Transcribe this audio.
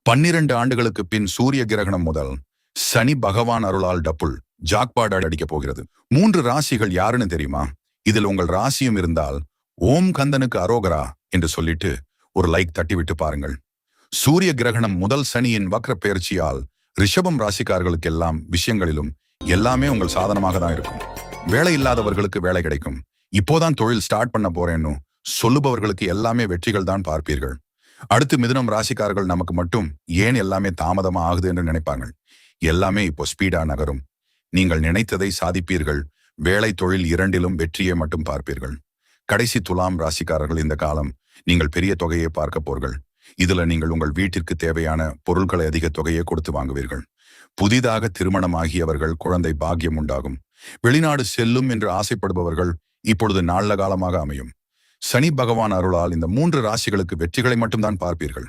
12 ஆண்டுகளுக்கு பின் சூரிய கிரகணம் முதல் சனி பகவான் அருளால் டப்புள் ஜாக்பாட் அடிக்கப் போகிறது. 3 ராசிகள் யாருன்னு தெரியுமா? இதில் உங்கள் ராசியும் இருந்தால் ஓம் கந்தனுக்கு அரோகரா என்று சொல்லிட்டு ஒரு லைக் தட்டிவிட்டு பாருங்கள். சூரிய கிரகணம் முதல் சனியின் வக்ர பெயர்ச்சியால் ரிஷபம் ராசிக்காரர்களுக்கு எல்லாம் விஷயங்களிலும் எல்லாமே உங்கள் சாதனமாக தான் இருக்கும். வேலை இல்லாதவர்களுக்கு வேலை கிடைக்கும். இப்போதான் தொழில் ஸ்டார்ட் பண்ண போறேன்னு சொல்லுபவர்களுக்கு எல்லாமே வெற்றிகள் தான் பார்ப்பீர்கள். அடுத்து மிதுனம் ராசிக்காரர்கள் நமக்கு மட்டும் ஏன் எல்லாமே தாமதமா ஆகுது என்று நினைப்பாங்க. எல்லாமே இப்போ ஸ்பீடா நகரும். நீங்கள் நினைத்ததை சாதிப்பீர்கள். வேலை தொழில் இரண்டிலும் வெற்றியை மட்டும் பார்ப்பீர்கள். கடைசி துலாம் ராசிக்காரர்கள் இந்த காலம் நீங்கள் பெரிய தொகையை பார்க்க போர்கள். இதுல நீங்கள் உங்கள் வீட்டிற்கு தேவையான பொருட்களை அதிக தொகையை கொடுத்து வாங்குவீர்கள். புதிதாக திருமணமாகியவர்கள் குழந்தை பாக்கியம் உண்டாகும். வெளிநாடு செல்லும் என்று ஆசைப்படுபவர்கள் இப்பொழுது நாள்ல காலமாக அமையும். சனி பகவான் அருளால் இந்த 3 ராசிகளுக்கு வெற்றிகளை மட்டும்தான் பார்ப்பீர்கள்.